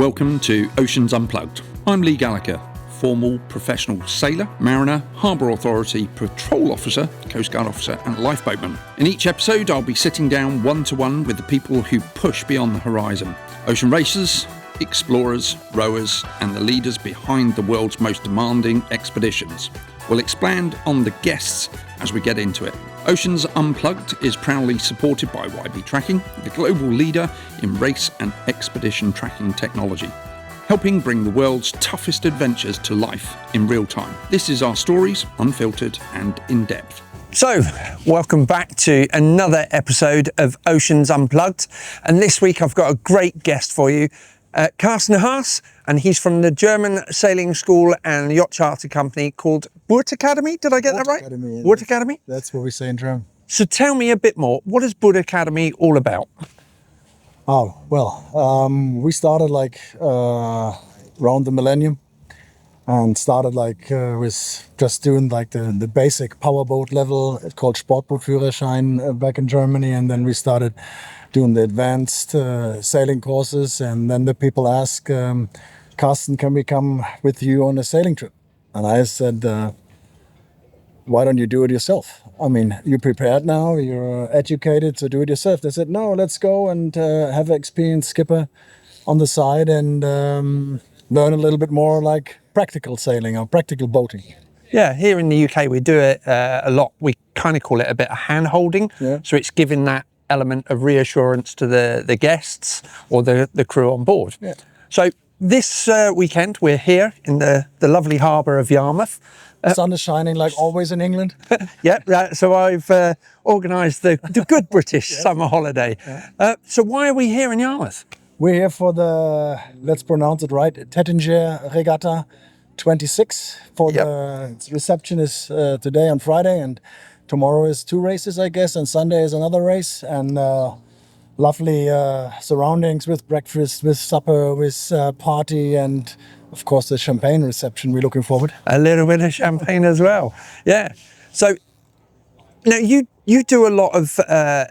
Welcome to Oceans Unplugged. I'm Lee Gallagher, formal professional sailor, mariner, harbour authority, patrol officer, coast guard officer and lifeboatman. In each episode I'll be sitting down one-to-one with the people who push beyond the horizon. Ocean racers, explorers, rowers and the leaders behind the world's most demanding expeditions. We'll expand on the guests as we get into it. Oceans Unplugged is proudly supported by YB Tracking, the global leader in race and expedition tracking technology, helping bring the world's toughest adventures to life in real time. This is our stories, unfiltered and in depth. So, welcome back to another episode of Oceans Unplugged. And this week I've got a great guest for you, Carsten Haas, and he's from the German sailing school and yacht charter company called Boot Academy. Did I get that right? Academy, Boot Academy? That's what we say in German. So tell me a bit more. What is Boot Academy all about? Oh, well, we started around the millennium and started with just doing the basic powerboat level. It's called Sportbootführerschein back in Germany. And then we started doing the advanced sailing courses. And then the people ask, Carsten, can we come with you on a sailing trip? And I said, why don't you do it yourself? I mean, you're prepared now, you're educated, so do it yourself. They said, no, let's go and have an experienced skipper on the side and learn a little bit more like practical sailing or practical boating. Yeah, here in the UK we do it a lot. We kind of call it a bit of hand-holding. Yeah. So it's giving that element of reassurance to the guests or the crew on board. Yeah. So this weekend we're here in the lovely harbour of Yarmouth. Sun is shining like always in England. Yeah, so I've organised the good British summer holiday. Yeah. So why are we here in Yarmouth? We're here for the, let's pronounce it right, Tattinger Regatta 26. The reception is today on Friday, and tomorrow is 2 races, I guess, and Sunday is another race. And lovely surroundings with breakfast, with supper, with party, and of course the champagne reception. We're looking forward. A little bit of champagne as well. Yeah. So now you do a lot of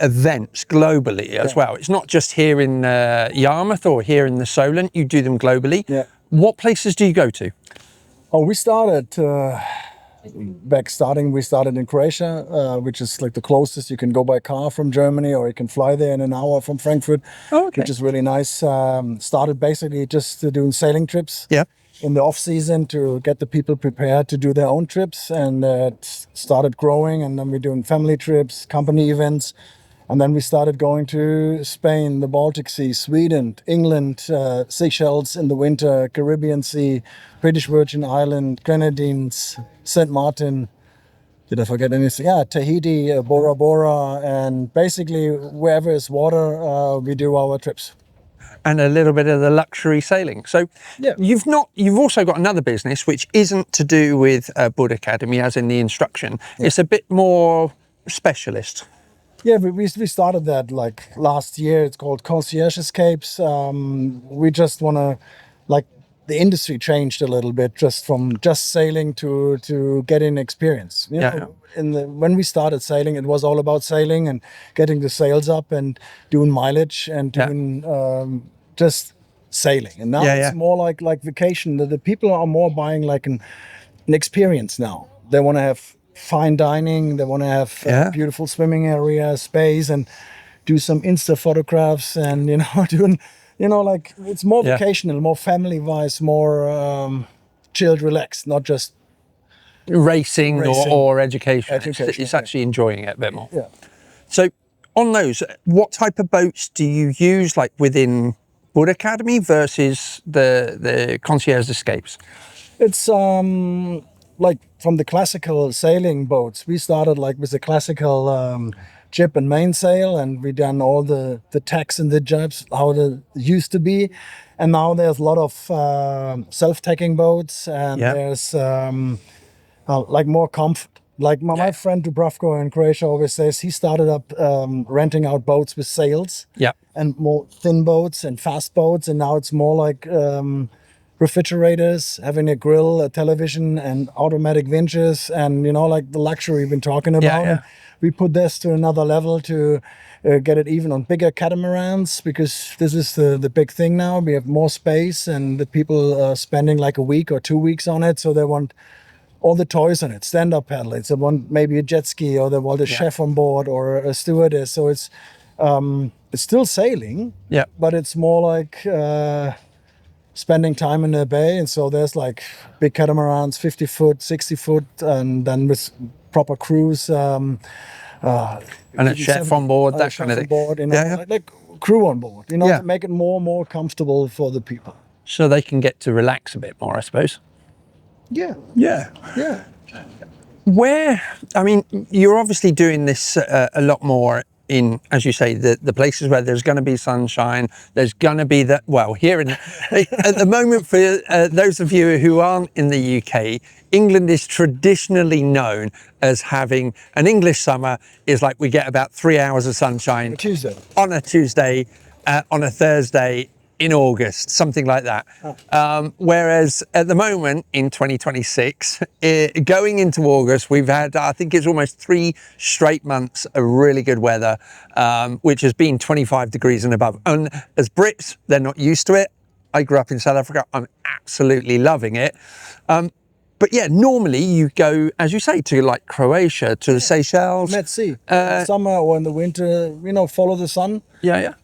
events globally as well. It's not just here in Yarmouth or here in the Solent. You do them globally. Yeah. What places do you go to? Oh, we started we started in Croatia, which is like the closest. You can go by car from Germany, or you can fly there in an hour from Frankfurt, which is really nice. Started basically just doing sailing trips in the off season to get the people prepared to do their own trips, and started growing. And then we're doing family trips, company events. And then we started going to Spain, the Baltic Sea, Sweden, England, Seychelles in the winter, Caribbean Sea, British Virgin Island, Grenadines, St. Martin. Did I forget anything? Yeah, Tahiti, Bora Bora, and basically wherever is water, we do our trips. And a little bit of the luxury sailing. So you've also got another business which isn't to do with Boot Academy, as in the instruction. Yeah. It's a bit more specialist. Yeah, we started that like last year. It's called Concierge Escapes. We just want to, the industry changed a little bit just from just sailing to getting experience. You know, when we started sailing, it was all about sailing and getting the sails up and doing mileage and doing just sailing. And now it's more like vacation. The people are more buying like an experience now. They want to have fine dining, they want to have beautiful swimming area, space, and do some Insta photographs, and doing it's more vacational, more family wise, more chilled, relaxed, not just racing. Or education. It's actually enjoying it a bit more. Yeah. So on those, what type of boats do you use, like within Boot Academy versus the Concierge Escapes? It's like from the classical sailing boats. We started with the classical jib and mainsail, and we done all the tacks and the jibs, how it used to be. And now there's a lot of self-tacking boats, and there's more comfort. Like my friend Dubravko in Croatia always says, he started up renting out boats with sails and more thin boats and fast boats, and now it's more like refrigerators, having a grill, a television, and automatic winches, and like the luxury we've been talking about. yeah. And we put this to another level to get it even on bigger catamarans, because this is the big thing now. We have more space, and the people are spending like a week or 2 weeks on it, so they want all the toys on it, stand-up paddle. They want maybe a jet ski, or they want a chef on board, or a stewardess. So it's still sailing, but it's more like spending time in the bay. And so there's like big catamarans, 50 foot, 60 foot, and then with proper crews. And a chef on board, that kind of thing. Board, like crew on board, to make it more and more comfortable for the people. So they can get to relax a bit more, I suppose. Yeah. Where, I mean, you're obviously doing this a lot more in, as you say, the places where there's going to be sunshine, there's going to be at the moment, for those of you who aren't in the UK, England is traditionally known as having an English summer is like we get about 3 hours of sunshine on a Tuesday, on a Thursday, in August, something like that. Whereas at the moment in 2026, going into August, we've had, I think it's almost 3 straight months of really good weather, which has been 25 degrees and above. And as Brits, they're not used to it. I grew up in South Africa. I'm absolutely loving it. But yeah, normally you go, as you say, to like Croatia, to the Seychelles. Let's see. Summer or in the winter, follow the sun.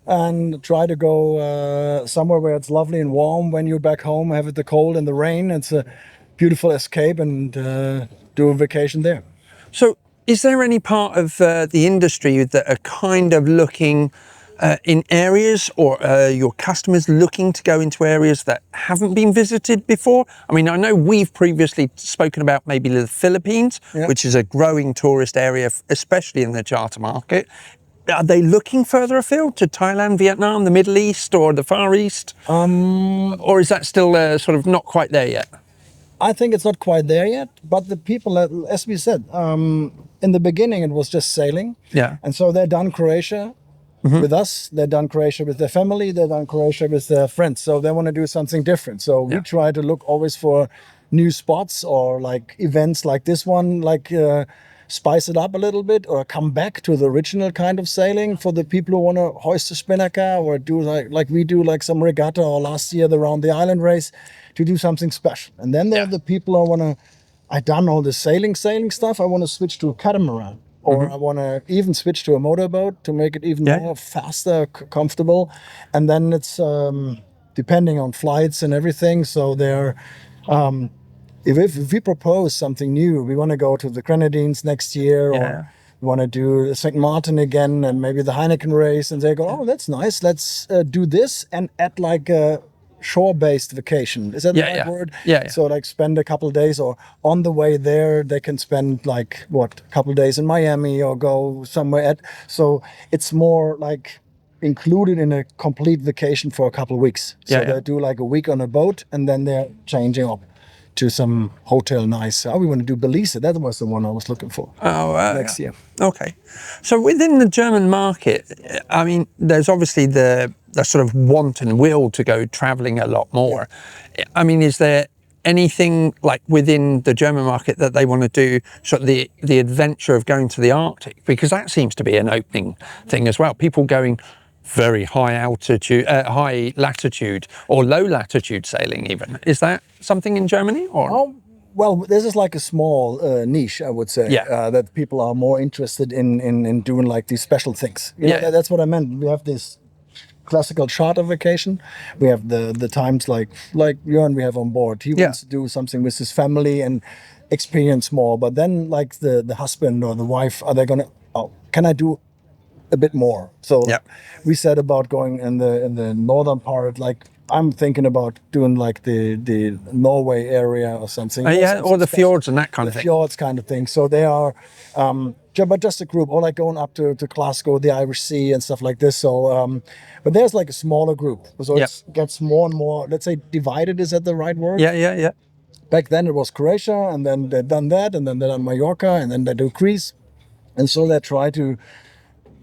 And try to go somewhere where it's lovely and warm. When you're back home, have the cold and the rain. It's a beautiful escape, and do a vacation there. So is there any part of the industry that are kind of looking in areas, or your customers looking to go into areas that haven't been visited before? I mean, I know we've previously spoken about maybe the Philippines, which is a growing tourist area, especially in the charter market. Are they looking further afield to Thailand, Vietnam, the Middle East, or the Far East? Or is that still sort of not quite there yet? I think it's not quite there yet, but the people, as we said, in the beginning it was just sailing. And so they've done Croatia with us, they've done Croatia with their family, they've done Croatia with their friends. So they want to do something different. So we try to look always for new spots, or like events like this one, like spice it up a little bit, or come back to the original kind of sailing for the people who want to hoist a spinnaker, or do like we do, like some regatta, or last year the Round the Island race, to do something special. And then there are the people who want to, I've done all the sailing stuff, I want to switch to a catamaran, or I want to even switch to a motorboat to make it even more faster, comfortable. And then it's depending on flights and everything. So they're if we propose something new, we want to go to the Grenadines next year, or we want to do St. Martin again, and maybe the Heineken race, and they go, oh, that's nice, let's do this, and add like a shore-based vacation. Is that the right word? So like spend a couple of days, or on the way there, they can spend like, a couple of days in Miami, or go somewhere. So it's more like included in a complete vacation for a couple of weeks. So they do like a week on a boat, and then they're changing up to some hotel nice. We want to do Belize. That was the one I was looking for next year. Okay. So within the German market, I mean, there's obviously the sort of want and will to go traveling a lot more. I mean, is there anything like within the German market that they want to do, sort of the adventure of going to the Arctic? Because that seems to be an opening thing as well. People going very high altitude, high latitude, or low latitude sailing even. Is that something in Germany, or? Well, this is like a small niche, I would say, that people are more interested in doing like these special things. That's what I meant. We have this classical charter vacation. We have the times like Björn we have on board. He wants to do something with his family and experience more. But then like the husband or the wife, are they gonna, can I do a bit more? So we said about going in the northern part, like I'm thinking about doing like the Norway area or something. Or the fjords and that kind of thing. Fjords kind of thing. So they are, but just a group, or like going up to Glasgow, the Irish Sea and stuff like this. So, but there's like a smaller group. So it gets more and more, let's say divided, is that the right word? Yeah. Back then it was Croatia, and then they've done that, and then they've done Mallorca, and then they do Greece. And so they try to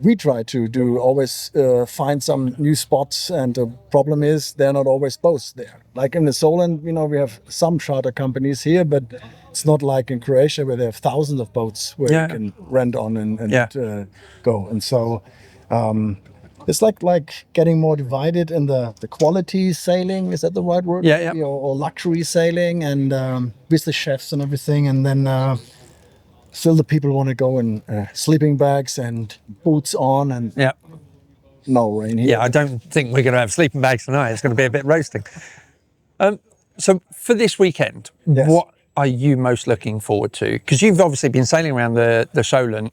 we try to do always find some new spots, and the problem is they're not always boats there. Like in the Solent, we have some charter companies here, but it's not like in Croatia where they have thousands of boats where you can rent on and go. And so it's like getting more divided in the quality sailing. Is that the right word? Yeah. Or luxury sailing, and with the chefs and everything, and then still the people want to go in sleeping bags and boots on, and no rain here. Yeah, I don't think we're going to have sleeping bags tonight. It's going to be a bit roasting. So for this weekend, what are you most looking forward to? Because you've obviously been sailing around the Solent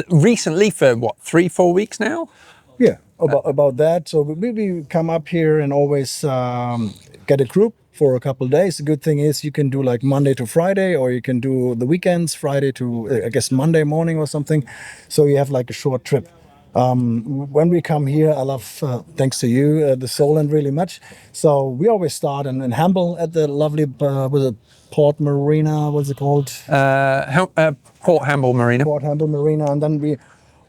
recently for 3-4 weeks now? Yeah, about that. So we come up here and always get a group for a couple of days. The good thing is you can do like Monday to Friday, or you can do the weekends, Friday to I guess Monday morning or something. So you have like a short trip. When we come here, I love, thanks to you, the Solent really much. So we always start in Hamble at the lovely Port Marina, what's it called? Port Hamble Marina. Port Hamble Marina, and then we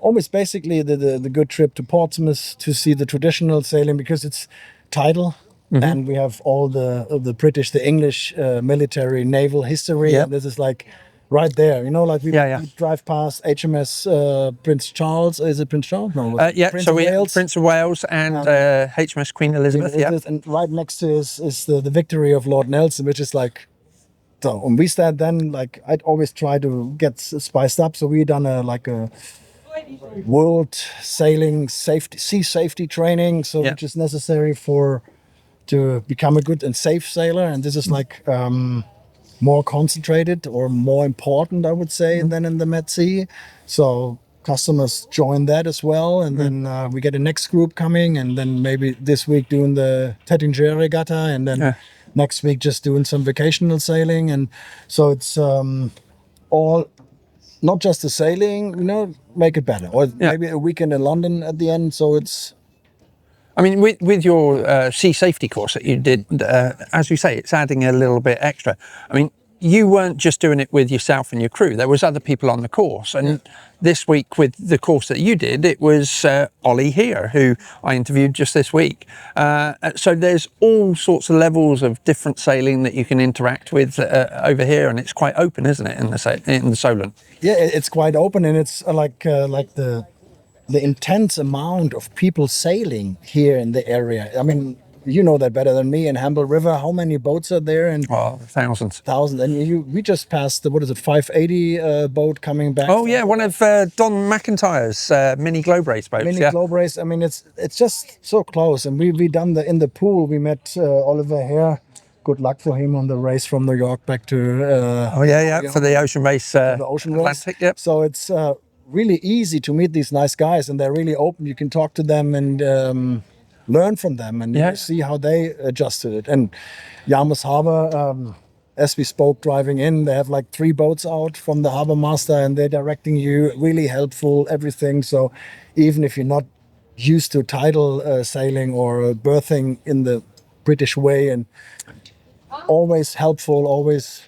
always basically the good trip to Portsmouth to see the traditional sailing, because it's tidal. And we have all the British, the English military naval history. And this is like right there, like we drive past HMS Prince Charles. Is it Prince Charles? No, Prince of Wales. Prince of Wales and HMS Queen Elizabeth. And right next to is the victory of Lord Nelson, which is like, so when we stand then, like I'd always try to get spiced up. So we done a world sailing sea safety training, which is necessary to become a good and safe sailor. And this is like more concentrated or more important, I would say, than in the Med Sea. So customers join that as well, and then we get a next group coming, and then maybe this week doing the Tattinger Regatta, and then next week just doing some vacational sailing. And so it's all not just the sailing, make it better, or maybe a weekend in London at the end. So it's, I mean, with your sea safety course that you did, as you say, it's adding a little bit extra. I mean, you weren't just doing it with yourself and your crew. There was other people on the course. And this week with the course that you did, it was Ollie here, who I interviewed just this week. So there's all sorts of levels of different sailing that you can interact with over here. And it's quite open, isn't it, in the Solent? Yeah, it's quite open, and it's like the intense amount of people sailing here in the area. I mean, you know that better than me. In Hamble River, how many boats are there? And thousands. And we just passed the 580 boat coming back. Oh yeah, one of Don McIntyre's mini globe race boats. Globe race. I mean, it's just so close. And we done in the pool. We met Oliver here. Good luck for him on the race from New York back to. For the ocean race. The ocean Atlantic, race. Yep. So it's really easy to meet these nice guys, and they're really open. You can talk to them and learn from them, and you see how they adjusted it. And Yarmouth Harbour, as we spoke driving in, they have like 3 boats out from the harbour master, and they're directing you, really helpful, everything. So even if you're not used to tidal sailing or berthing in the British way, and always helpful, it's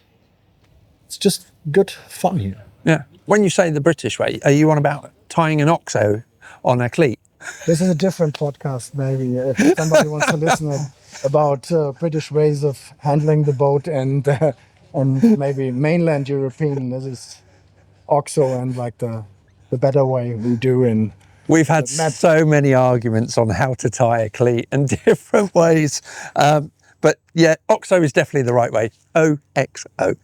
just good fun here. Yeah. When you say the British way, are you on about tying an OXO on a cleat? This is a different podcast, maybe, if somebody wants to listen about British ways of handling the boat, and maybe mainland European. This is OXO and like the better way we do in. We've had so many arguments on how to tie a cleat and different ways. But yeah, OXO is definitely the right way. OXO.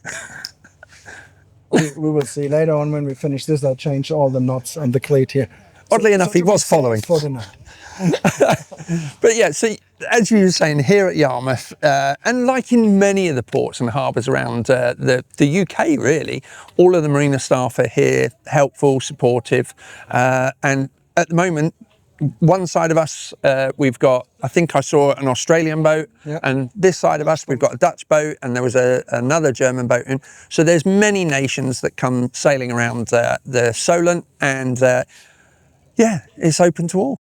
We will see later on when we finish this. I'll change all the knots on the cleat here. Oddly enough, he was following. For the night. But yeah, see, as you were saying, here at Yarmouth, and like in many of the ports and harbours around the UK, really, all of the marina staff are here, helpful, supportive, and at the moment, one side of us, we've got, I think I saw an Australian boat, and this side of us, we've got a Dutch boat, and there was another German boat in. So there's many nations that come sailing around the Solent, and yeah, it's open to all.